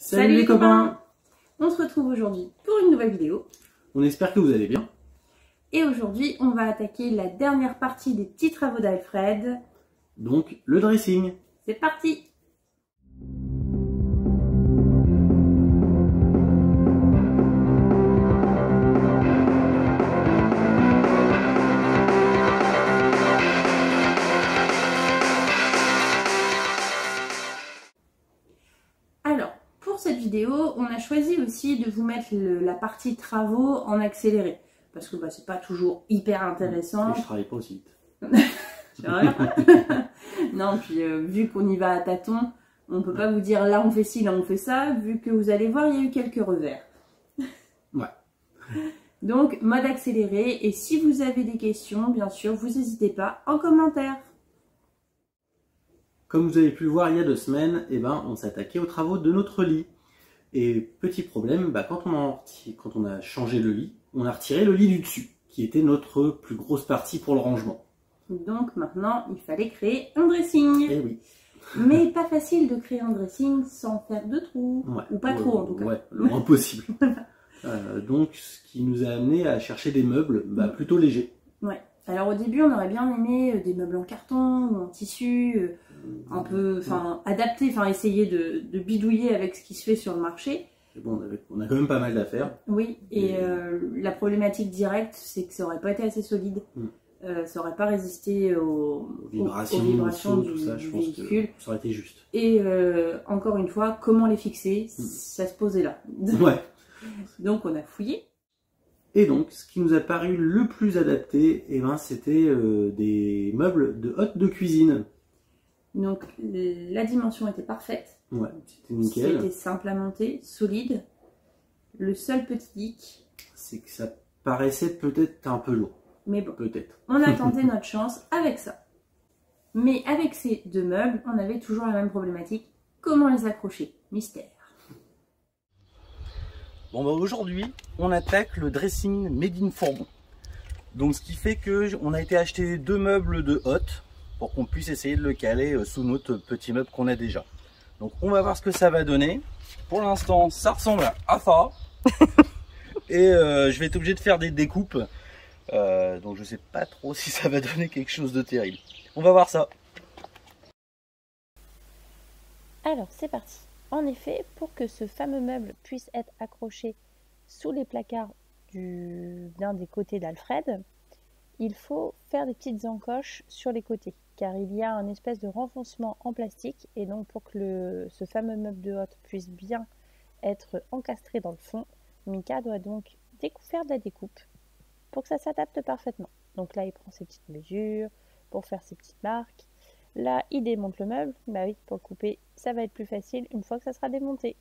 Salut les copains! On se retrouve aujourd'hui pour une nouvelle vidéo. On espère que vous allez bien. Et aujourd'hui, on va attaquer la dernière partie des petits travaux d'Alfred. Donc, le dressing. C'est parti! Alors, pour cette vidéo, on a choisi aussi de vous mettre la partie travaux en accéléré. Parce que c'est pas toujours hyper intéressant. Et je travaille pas aussi vite. Non, puis vu qu'on y va à tâtons, on peut pas vous dire là on fait ci, là on fait ça. Vu que vous allez voir, il y a eu quelques revers. Ouais. Donc, mode accéléré. Et si vous avez des questions, bien sûr, vous n'hésitez pas en commentaire. Comme vous avez pu le voir il y a 2 semaines, on s'attaquait aux travaux de notre lit. Et petit problème, quand on a changé le lit, on a retiré le lit du dessus, qui était notre plus grosse partie pour le rangement. Donc maintenant, il fallait créer un dressing. Eh oui. Mais pas facile de créer un dressing sans faire de trous. Ouais. Ou pas trop en tout cas. Ouais, le moins possible. Donc, ce qui nous a amené à chercher des meubles plutôt légers. Ouais. Alors au début, on aurait bien aimé des meubles en carton ou en tissu, un peu, adaptés, essayer de bidouiller avec ce qui se fait sur le marché. Et bon, on a quand même pas mal d'affaires. Oui, et la problématique directe, c'est que ça aurait pas été assez solide. Ça aurait pas résisté aux vibrations du tout ça, je pense véhicule. Que ça aurait été juste. Et encore une fois, comment les fixer, ça se posait là. Ouais. Donc on a fouillé. Et donc, ce qui nous a paru le plus adapté, c'était des meubles de hotte de cuisine. Donc la dimension était parfaite. Ouais, c'était nickel. C'était simple à monter, solide. Le seul petit hic, c'est que ça paraissait peut-être un peu lourd. Mais bon, peut-être. On a tenté notre chance avec ça. Mais avec ces 2 meubles, on avait toujours la même problématique. Comment les accrocher? Mystère. Bon aujourd'hui, on attaque le dressing made in Fourmont. Donc ce qui fait que on a été acheter 2 meubles de hotte pour qu'on puisse essayer de le caler sous notre petit meuble qu'on a déjà. Donc on va voir ce que ça va donner. Pour l'instant, ça ressemble à ça. Et je vais être obligé de faire des découpes. Donc je sais pas trop si ça va donner quelque chose de terrible. On va voir ça. Alors c'est parti. En effet, pour que ce fameux meuble puisse être accroché sous les placards d'un des côtés d'Alfred, il faut faire des petites encoches sur les côtés, car il y a un espèce de renfoncement en plastique, et donc pour que ce fameux meuble de hotte puisse bien être encastré dans le fond, Mika doit donc faire de la découpe pour que ça s'adapte parfaitement. Donc là, il prend ses petites mesures pour faire ses petites marques. Là, il démonte le meuble. Oui, pour le couper, ça va être plus facile une fois que ça sera démonté.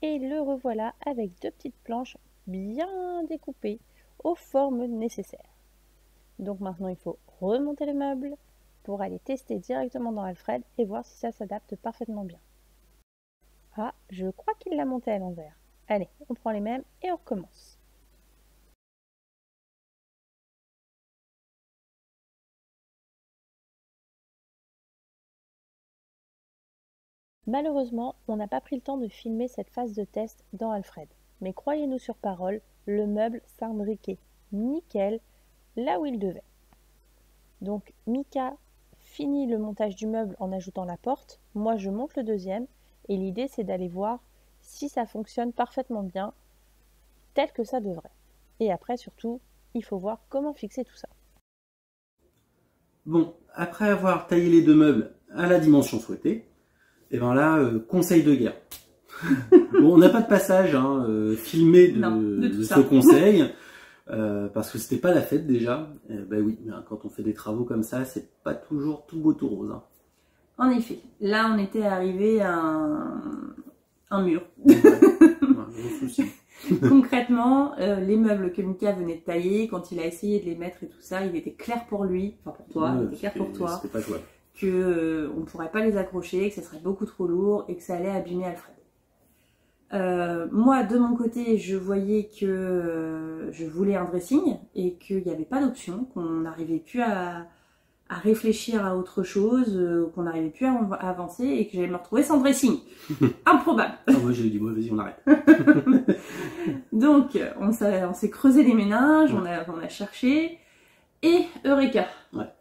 Et le revoilà avec 2 petites planches bien découpées aux formes nécessaires. Donc maintenant, il faut remonter le meuble pour aller tester directement dans Alfred et voir si ça s'adapte parfaitement bien. Ah, je crois qu'il l'a monté à l'envers. Allez, on prend les mêmes et on recommence. Malheureusement, on n'a pas pris le temps de filmer cette phase de test dans Alfred. Mais croyez-nous sur parole, le meuble s'imbriquait nickel là où il devait. Donc Mika finit le montage du meuble en ajoutant la porte. Moi, je monte le deuxième. Et l'idée, c'est d'aller voir si ça fonctionne parfaitement bien, tel que ça devrait. Et après, surtout, il faut voir comment fixer tout ça. Bon, après avoir taillé les 2 meubles à la dimension souhaitée, conseil de guerre. Bon, on n'a pas de passage filmé de ce conseil, parce que c'était pas la fête déjà. Oui, quand on fait des travaux comme ça, c'est pas toujours tout beau tout rose. En effet, là on était arrivé à un mur. Concrètement, les meubles que Mika venait de tailler, quand il a essayé de les mettre et tout ça, il était clair pour lui, enfin pour toi, il était clair pour toi, pas jouable. Que on ne pourrait pas les accrocher, que ça serait beaucoup trop lourd et que ça allait abîmer Alfred. Moi, de mon côté, je voyais que je voulais un dressing et qu'il n'y avait pas d'option, qu'on n'arrivait plus à réfléchir à autre chose, qu'on n'arrivait plus à avancer et que j'allais me retrouver sans dressing. Improbable. Ah ouais, j'ai dit, moi, vas-y, on arrête. Donc, on s'est creusé les méninges, on a cherché, et Eureka. Ouais.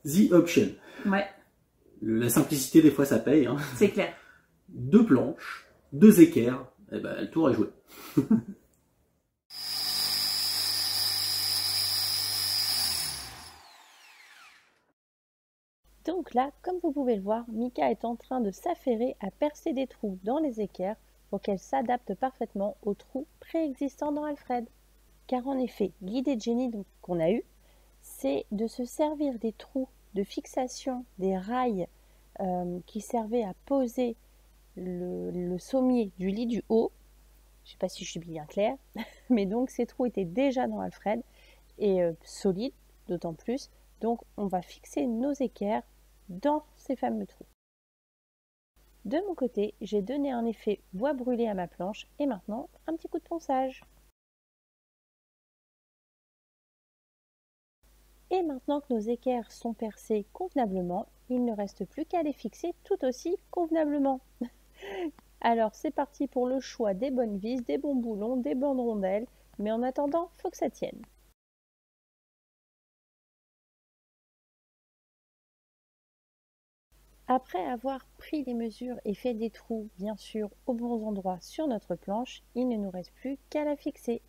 The option. Ouais. La simplicité, des fois, ça paye. Hein. C'est clair. 2 planches, 2 équerres, et ben, le tour est joué. Donc là, comme vous pouvez le voir, Mika est en train de s'affairer à percer des trous dans les équerres pour qu'elles s'adaptent parfaitement aux trous préexistants dans Alfred. Car en effet, l'idée de génie qu'on a eue, c'est de se servir des trous de fixation des rails qui servaient à poser le sommier du lit du haut. Je ne sais pas si je suis bien claire, mais donc ces trous étaient déjà dans Alfred et solides d'autant plus. Donc on va fixer nos équerres dans ces fameux trous. De mon côté, j'ai donné un effet bois brûlé à ma planche et maintenant un petit coup de ponçage. Et maintenant que nos équerres sont percées convenablement, il ne reste plus qu'à les fixer tout aussi convenablement. Alors c'est parti pour le choix des bonnes vis, des bons boulons, des bonnes rondelles, mais en attendant, il faut que ça tienne. Après avoir pris les mesures et fait des trous, bien sûr, aux bons endroits sur notre planche, il ne nous reste plus qu'à la fixer.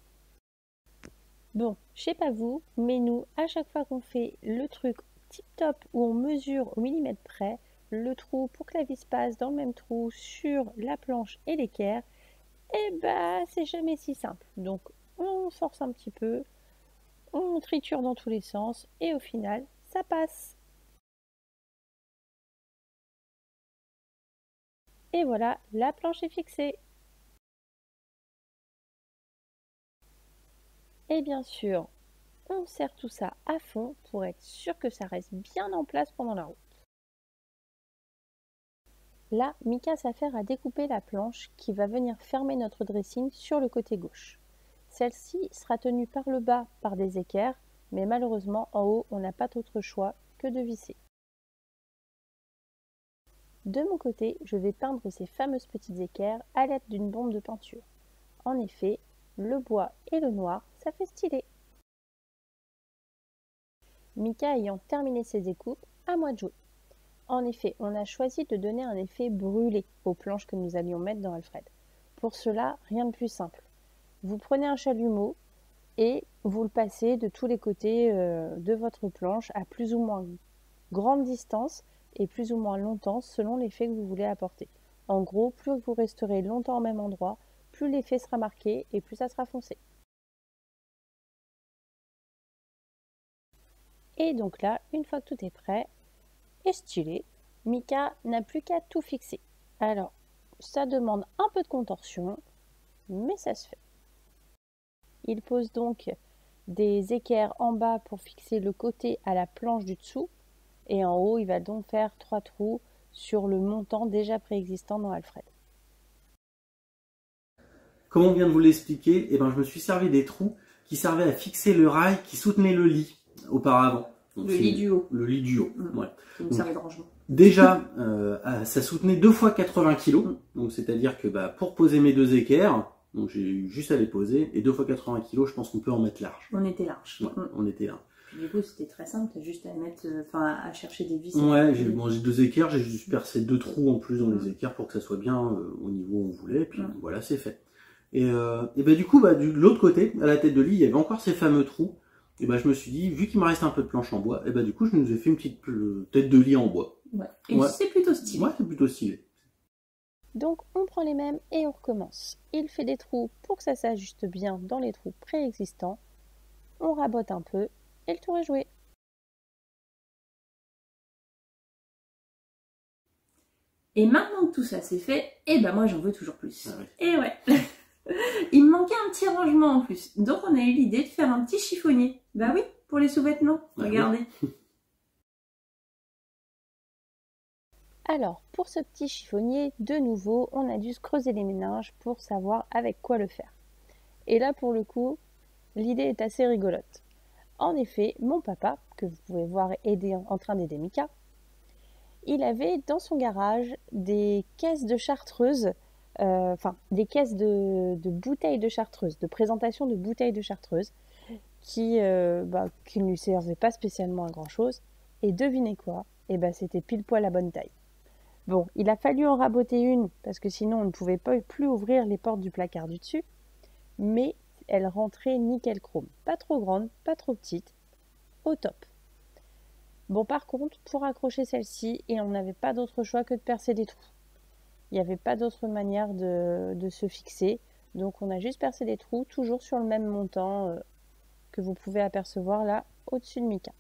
Bon, je sais pas vous, mais nous, à chaque fois qu'on fait le truc tip-top où on mesure au millimètre près, le trou pour que la vis passe dans le même trou sur la planche et l'équerre, eh ben, c'est jamais si simple. Donc, on force un petit peu, on triture dans tous les sens et au final, ça passe. Et voilà, la planche est fixée. Et bien sûr, on serre tout ça à fond pour être sûr que ça reste bien en place pendant la route. Là, Mika s'affaire à découper la planche qui va venir fermer notre dressing sur le côté gauche. Celle-ci sera tenue par le bas par des équerres, mais malheureusement en haut on n'a pas d'autre choix que de visser. De mon côté, je vais peindre ces fameuses petites équerres à l'aide d'une bombe de peinture. En effet, le bois et le noir, ça fait stylé. Mika ayant terminé ses découpes, à moi de jouer. En effet, on a choisi de donner un effet brûlé aux planches que nous allions mettre dans Alfred. Pour cela, rien de plus simple. Vous prenez un chalumeau et vous le passez de tous les côtés de votre planche à plus ou moins grande distance et plus ou moins longtemps selon l'effet que vous voulez apporter. En gros, plus vous resterez longtemps au même endroit, plus l'effet sera marqué et plus ça sera foncé. Et donc là, une fois que tout est prêt et stylé, Mika n'a plus qu'à tout fixer. Alors, ça demande un peu de contorsion, mais ça se fait. Il pose donc des équerres en bas pour fixer le côté à la planche du dessous. Et en haut, il va donc faire 3 trous sur le montant déjà préexistant dans Alfred. Comme on vient de vous l'expliquer, je me suis servi des trous qui servaient à fixer le rail qui soutenait le lit auparavant. Donc, le lit du haut. Le lit du haut, ouais. Une série de rangement. Déjà, ça soutenait 2 fois 80 kg. Donc c'est-à-dire que pour poser mes 2 équerres, donc j'ai eu juste à les poser, et 2 fois 80 kg, je pense qu'on peut en mettre large. On était large. Ouais, on était large. Du coup, c'était très simple, t'as juste à mettre, à chercher des vis. Ouais, j'ai 2 équerres, j'ai juste percé 2 trous en plus dans les équerres pour que ça soit bien au niveau où on voulait, et puis voilà, c'est fait. Et du coup, de l'autre côté, à la tête de lit, il y avait encore ces fameux trous. Et je me suis dit, vu qu'il me reste un peu de planche en bois, du coup, je nous ai fait une petite tête de lit en bois. Ouais. Et c'est plutôt stylé. Ouais, c'est plutôt stylé. Donc, on prend les mêmes et on recommence. Il fait des trous pour que ça s'ajuste bien dans les trous préexistants. On rabote un peu et le tour est joué. Et maintenant que tout ça c'est fait, moi j'en veux toujours plus. Ah ouais. Et ouais. Il me manquait un petit rangement en plus. Donc on a eu l'idée de faire un petit chiffonnier. Bah oui, pour les sous-vêtements. Regardez. Oui. Alors, pour ce petit chiffonnier, de nouveau, on a dû se creuser les méninges pour savoir avec quoi le faire. Et là, pour le coup, l'idée est assez rigolote. En effet, mon papa, que vous pouvez voir en train d'aider Mika, il avait dans son garage des caisses de chartreuse, des caisses de bouteilles de chartreuse, de présentation de bouteilles de chartreuse, qui ne lui servaient pas spécialement à grand chose. Et devinez quoi? Et c'était pile poil la bonne taille. Bon, il a fallu en raboter une, parce que sinon on ne pouvait pas plus ouvrir les portes du placard du dessus, mais elle rentrait nickel chrome. Pas trop grande, pas trop petite, au top. Bon, par contre, pour accrocher celle-ci, et on n'avait pas d'autre choix que de percer des trous. Il n'y avait pas d'autre manière de se fixer, donc on a juste percé des trous, toujours sur le même montant que vous pouvez apercevoir là, au-dessus de Mika.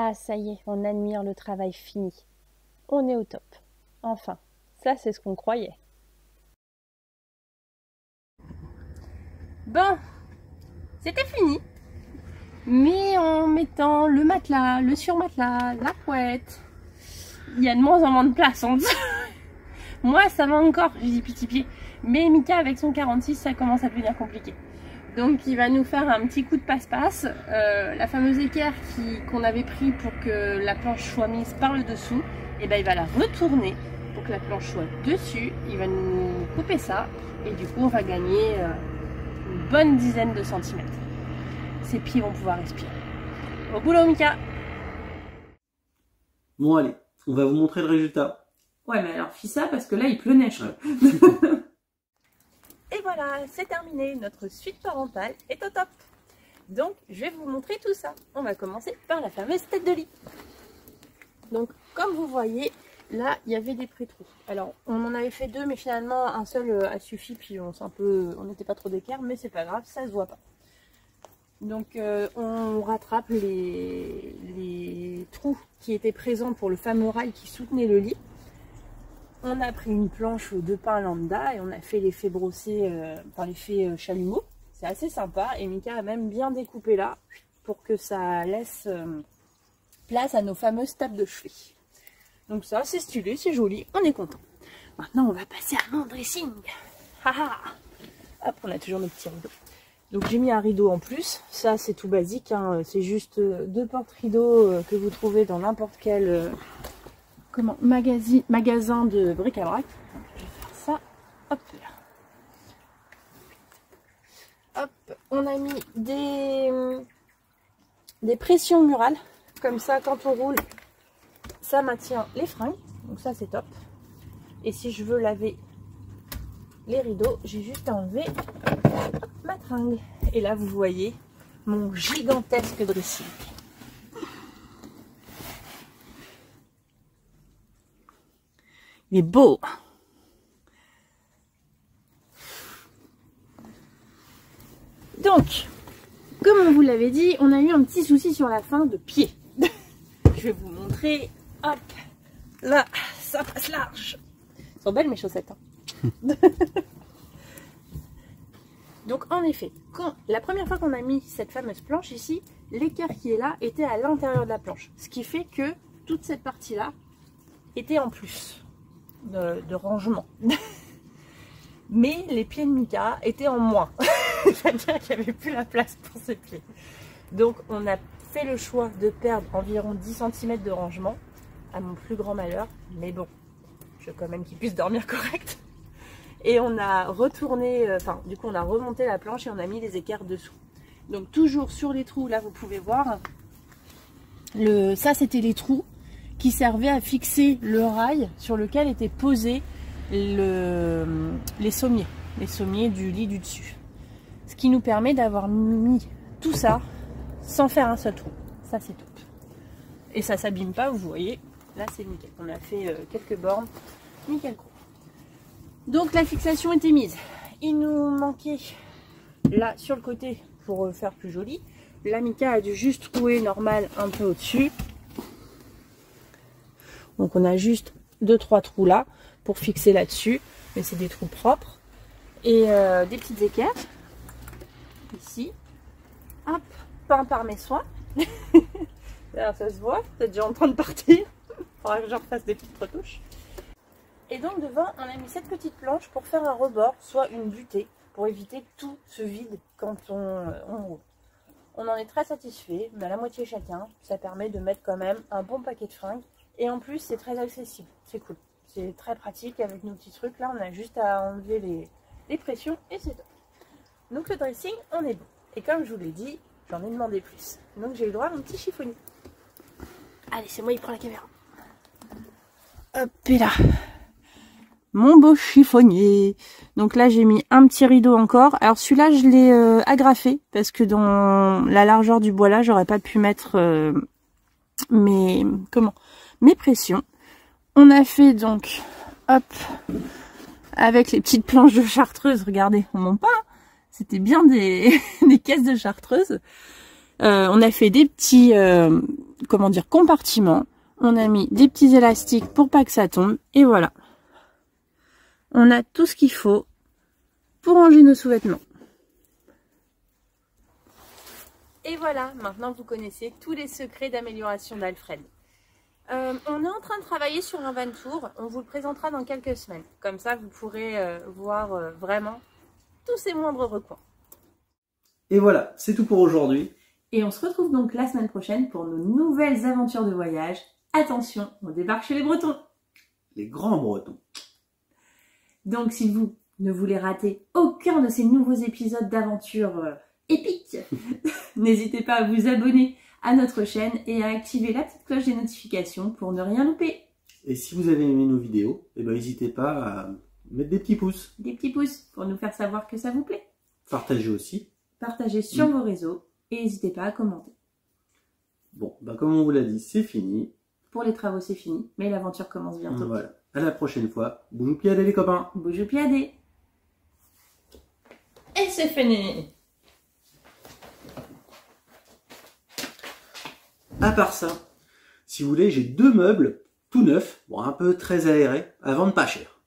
Ah, ça y est, on admire le travail fini. On est au top. Enfin, ça c'est ce qu'on croyait. Bon, c'était fini. Mais en mettant le matelas, le surmatelas, la couette, il y a de moins en moins de place en dessous. Moi, ça va encore, je dis petit pied. Mais Mika, avec son 46, ça commence à devenir compliqué. Donc il va nous faire un petit coup de passe-passe. La fameuse équerre qu'on avait pris pour que la planche soit mise par le dessous, et il va la retourner pour que la planche soit dessus. Il va nous couper ça et du coup on va gagner une bonne dizaine de centimètres. Ses pieds vont pouvoir respirer. Au boulot Mika. Bon allez, on va vous montrer le résultat. Ouais mais alors fais ça parce que là il pleut neige. Et voilà, c'est terminé, notre suite parentale est au top. Donc, je vais vous montrer tout ça. On va commencer par la fameuse tête de lit. Donc, comme vous voyez, là, il y avait des pré-trous. Alors, on en avait fait deux, mais finalement, un seul a suffi, puis on n'était pas trop d'équerre, mais c'est pas grave, ça se voit pas. Donc, on rattrape les trous qui étaient présents pour le fameux rail qui soutenait le lit. On a pris une planche de pain lambda et on a fait l'effet brossé, l'effet chalumeau. C'est assez sympa et Mika a même bien découpé là pour que ça laisse place à nos fameuses tables de chevet. Donc ça, c'est stylé, c'est joli, on est content. Maintenant, on va passer à mon dressing. Hop, on a toujours nos petits rideaux. Donc j'ai mis un rideau en plus. Ça, c'est tout basique, hein. C'est juste deux porte-rideaux que vous trouvez dans n'importe quel... magasin de bric-à-brac. Je vais faire ça. Hop là. Hop, on a mis des pressions murales. Comme ça, quand on roule, ça maintient les fringues. Donc ça, c'est top. Et si je veux laver les rideaux, j'ai juste à enlever ma tringle. Et là, vous voyez mon gigantesque dressing. Il est beau. Donc, comme on vous l'avait dit, on a eu un petit souci sur la fin de pied. Je vais vous montrer. Hop, là, ça passe large. Elles sont belles mes chaussettes. Hein. Donc, en effet, la première fois qu'on a mis cette fameuse planche ici, l'équerre qui est là était à l'intérieur de la planche. Ce qui fait que toute cette partie-là était en plus de rangement. Mais les pieds de Mika étaient en moins. C'est-à-dire qu'il n'y avait plus la place pour ses pieds. Donc on a fait le choix de perdre environ 10 cm de rangement, à mon plus grand malheur. Mais bon, je veux quand même qu'il puisse dormir correct. Et on a retourné, du coup on a remonté la planche et on a mis les équerres dessous. Donc toujours sur les trous, là vous pouvez voir, ça c'était les trous qui servaient à fixer le rail sur lequel étaient posés les sommiers du lit du dessus. Ce qui nous permet d'avoir mis tout ça sans faire un seul trou. Ça c'est top. Et ça s'abîme pas, vous voyez. Là c'est nickel. On a fait quelques bornes. Nickel gros. Donc la fixation était mise. Il nous manquait là sur le côté pour faire plus joli. Là Mika a dû juste trouer normal un peu au-dessus. Donc on a juste 2-3 trous là pour fixer là-dessus. Mais c'est des trous propres. Et des petites équerres. Ici. Hop, peint par mes soins. D'ailleurs, ça se voit, c'est déjà en train de partir. Il faudra que je refasse des petites retouches. Et donc devant, on a mis cette petite planche pour faire un rebord, soit une butée, pour éviter tout ce vide quand on roule. On en est très satisfait, on a la moitié chacun. Ça permet de mettre quand même un bon paquet de fringues. Et en plus, c'est très accessible, c'est cool. C'est très pratique avec nos petits trucs. Là, on a juste à enlever les pressions et c'est top. Donc le dressing, on est bon. Et comme je vous l'ai dit, j'en ai demandé plus. Donc j'ai eu le droit à mon petit chiffonnier. Allez, c'est moi qui prends la caméra. Hop, et là. Mon beau chiffonnier. Donc là, j'ai mis un petit rideau encore. Alors celui-là, je l'ai agrafé parce que dans la largeur du bois là, j'aurais pas pu mettre mes pressions. On a fait donc, hop, avec les petites planches de chartreuse. Regardez, on monte pas. Hein. C'était bien des caisses de chartreuse. On a fait des petits, compartiments. On a mis des petits élastiques pour pas que ça tombe. Et voilà. On a tout ce qu'il faut pour ranger nos sous-vêtements. Et voilà, maintenant vous connaissez tous les secrets d'amélioration d'Alfred. On est en train de travailler sur un van tour. On vous le présentera dans quelques semaines. Comme ça, vous pourrez voir vraiment tous ces moindres recoins. Et voilà, c'est tout pour aujourd'hui. Et on se retrouve donc la semaine prochaine pour nos nouvelles aventures de voyage. Attention, on débarque chez les Bretons. Les grands Bretons. Donc si vous ne voulez rater aucun de ces nouveaux épisodes d'aventures épiques, n'hésitez pas à vous abonner à notre chaîne et à activer la petite cloche des notifications pour ne rien louper. Et si vous avez aimé nos vidéos, n'hésitez pas à mettre des petits pouces. Des petits pouces pour nous faire savoir que ça vous plaît. Partagez aussi. Partagez sur vos réseaux et n'hésitez pas à commenter. Bon, comme on vous l'a dit, c'est fini. Pour les travaux, c'est fini, mais l'aventure commence bientôt. Voilà. À la prochaine fois. Bonjour piadé les copains. Bonjour piadé. Et c'est fini. À part ça, si vous voulez, j'ai 2 meubles tout neufs, bon un peu très aérés, à vendre pas cher.